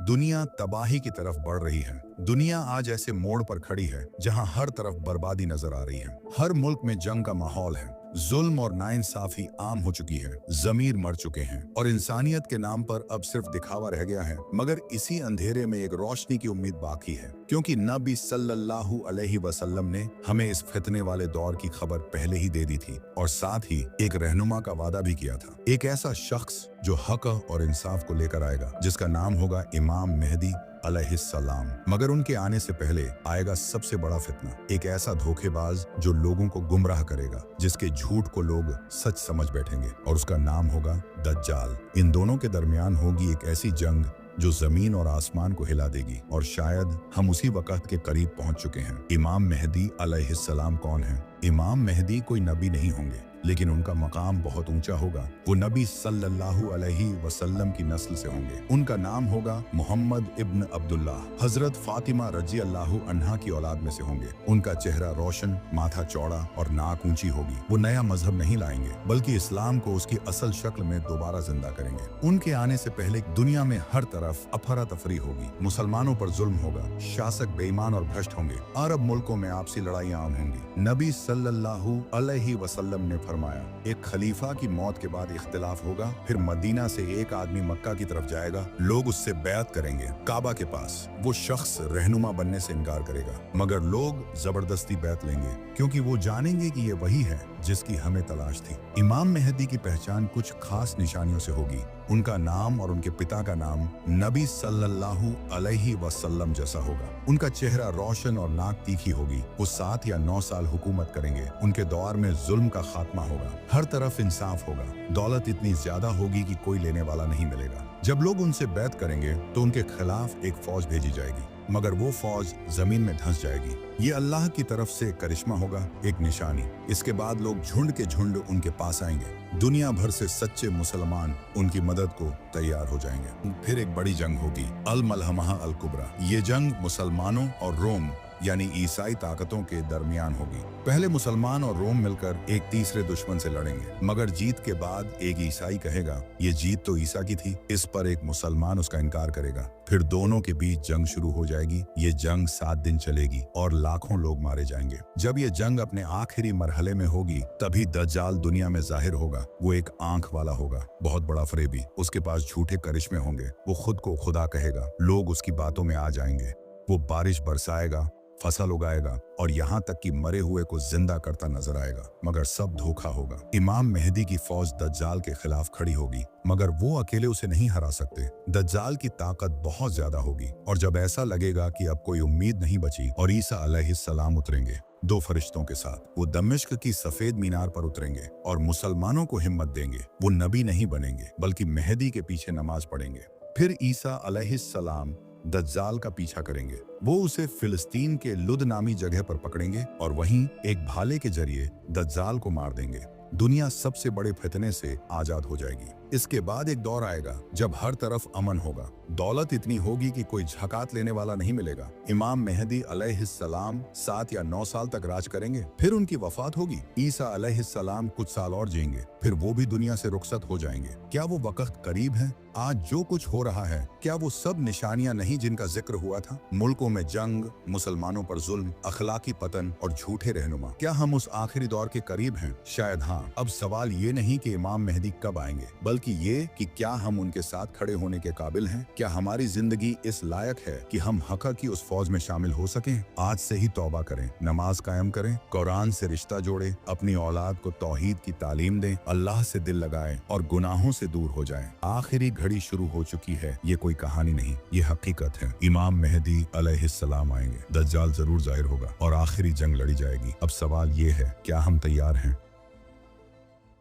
दुनिया तबाही की तरफ बढ़ रही है। दुनिया आज ऐसे मोड़ पर खड़ी है जहां हर तरफ बर्बादी नजर आ रही है। हर मुल्क में जंग का माहौल है, जुल्म और नाइंसाफी आम हो चुकी है, ज़मीर मर चुके हैं और इंसानियत के नाम पर अब सिर्फ दिखावा रह गया है। मगर इसी अंधेरे में एक रोशनी की उम्मीद बाकी है, क्योंकि नबी सल्लल्लाहु अलैहि वसल्लम ने हमें इस फितने वाले दौर की खबर पहले ही दे दी थी और साथ ही एक रहनुमा का वादा भी किया था। एक ऐसा शख्स जो हक और इंसाफ को लेकर आएगा, जिसका नाम होगा इमाम मेहदी अलैहिस्सलाम। मगर उनके आने से पहले आएगा सबसे बड़ा फितना, एक ऐसा धोखेबाज जो लोगों को गुमराह करेगा, जिसके झूठ को लोग सच समझ बैठेंगे, और उसका नाम होगा दज्जाल। इन दोनों के दरमियान होगी एक ऐसी जंग जो जमीन और आसमान को हिला देगी, और शायद हम उसी वक्त के करीब पहुंच चुके हैं। इमाम मेहदी अलैहिस्सलाम कौन है? इमाम मेहदी कोई नबी नहीं होंगे, लेकिन उनका मकाम बहुत ऊंचा होगा। वो नबी सल्लल्लाहु अलैहि वसल्लम की नस्ल से होंगे। उनका नाम होगा मोहम्मद इब्न अब्दुल्लाह। हजरत फातिमा रजी अल्लाहु अन्हा की औलाद में से होंगे। उनका चेहरा रोशन, माथा चौड़ा और नाक ऊंची होगी। वो नया मजहब नहीं लाएंगे, बल्कि इस्लाम को उसकी असल शक्ल में दोबारा जिंदा करेंगे। उनके आने से पहले दुनिया में हर तरफ अफरा तफरी होगी, मुसलमानों पर जुल्म होगा, शासक बेईमान और भ्रष्ट होंगे, अरब मुल्कों में आपसी लड़ाइयां आम होंगी। नबी सल्लल्लाहु अलैहि वसल्लम ने फरमाया, एक खलीफा की मौत के बाद इख्तिलाफ होगा, फिर मदीना से एक आदमी मक्का की तरफ जाएगा, लोग उससे बैत करेंगे काबा के पास। वो शख्स रहनुमा बनने से इनकार करेगा, मगर लोग जबरदस्ती बैत लेंगे, क्योंकि वो जानेंगे कि ये वही है जिसकी हमें तलाश थी। इमाम मेहदी की पहचान कुछ खास निशानियों से होगी। उनका नाम और उनके पिता का नाम नबी सल्लल्लाहु अलैहि वसल्लम जैसा होगा। उनका चेहरा रोशन और नाक तीखी होगी। वो 7 या 9 साल हुकूमत करेंगे। उनके दौर में जुल्म का खात्मा होगा, हर तरफ इंसाफ होगा, दौलत इतनी ज्यादा होगी कि कोई लेने वाला नहीं मिलेगा। जब लोग उनसे बैत करेंगे तो उनके खिलाफ एक फौज भेजी जाएगी, मगर वो फौज जमीन में धंस जाएगी। ये अल्लाह की तरफ से करिश्मा होगा, एक निशानी। इसके बाद लोग झुंड के झुंड उनके पास आएंगे। दुनिया भर से सच्चे मुसलमान उनकी मदद को तैयार हो जाएंगे। फिर एक बड़ी जंग होगी, अल मलहमा अल कुबरा। ये जंग मुसलमानों और रोम यानी ईसाई ताकतों के दरमियान होगी। पहले मुसलमान और रोम मिलकर एक तीसरे दुश्मन से लड़ेंगे, मगर जीत के बाद एक ईसाई कहेगा, ये जीत तो ईसा की थी। इस पर एक मुसलमान उसका इनकार करेगा। फिर दोनों के बीच जंग शुरू हो जाएगी। ये जंग 7 दिन चलेगी और लाखों लोग मारे जाएंगे। जब ये जंग अपने आखिरी मरहले में होगी, तभी दज्जाल दुनिया में जाहिर होगा। वो एक आंख वाला होगा, बहुत बड़ा फरेबी। उसके पास झूठे करिश्मे होंगे। वो खुद को खुदा कहेगा, लोग उसकी बातों में आ जाएंगे। वो बारिश बरसाएगा, फसल उगाएगा और यहाँ तक कि मरे हुए को जिंदा करता नजर आएगा, मगर सब धोखा होगा। इमाम मेहदी की फौज दज्जाल के खिलाफ खड़ी होगी, मगर वो अकेले उसे नहीं हरा सकते। दज्जाल की ताकत बहुत ज्यादा होगी, और जब ऐसा लगेगा कि अब कोई उम्मीद नहीं बची, और ईसा अलैहिस्सलाम उतरेंगे 2 फरिश्तों के साथ। वो दमिश्क की सफेद मीनार पर उतरेंगे और मुसलमानों को हिम्मत देंगे। वो नबी नहीं बनेंगे, बल्कि मेहदी के पीछे नमाज पढ़ेंगे। फिर ईसा अलैहिस्सलाम दज्जाल का पीछा करेंगे। वो उसे फिलिस्तीन के लुद नामी जगह पर पकड़ेंगे और वहीं एक भाले के जरिए दज्जाल को मार देंगे। दुनिया सबसे बड़े फितने से आजाद हो जाएगी। इसके बाद एक दौर आएगा जब हर तरफ अमन होगा, दौलत इतनी होगी कि कोई झकात लेने वाला नहीं मिलेगा। इमाम मेहदी अलैहिस्सलाम 7 या 9 साल तक राज करेंगे, फिर उनकी वफात होगी। ईसा अलैहिस्सलाम कुछ साल और जिएंगे, फिर वो भी दुनिया से रुखसत हो जाएंगे। क्या वो वक्त करीब है? आज जो कुछ हो रहा है, क्या वो सब निशानियां नहीं जिनका जिक्र हुआ था? मुल्कों में जंग, मुसलमानों पर जुल्म, अखलाकी पतन और झूठे रहनुमा। क्या हम उस आखिरी दौर के करीब हैं? शायद हाँ। अब सवाल ये नहीं कि इमाम मेहदी कब आएंगे, बल्कि ये कि क्या हम उनके साथ खड़े होने के काबिल हैं? क्या हमारी जिंदगी इस लायक है कि हम हक़ की उस फौज में शामिल हो सकें? आज से ही तौबा करें, नमाज कायम करें, कुरान से रिश्ता जोड़ें, अपनी औलाद को तौहीद की तालीम दें, अल्लाह से दिल लगाएं और गुनाहों से दूर हो जाएं। आखिरी घड़ी शुरू हो चुकी है। ये कोई कहानी नहीं, ये हकीकत है। इमाम मेहदी अलैहिस्सलाम आएंगे, दज्जाल जरूर जाहिर होगा और आखिरी जंग लड़ी जाएगी। अब सवाल ये है, क्या हम तैयार हैं?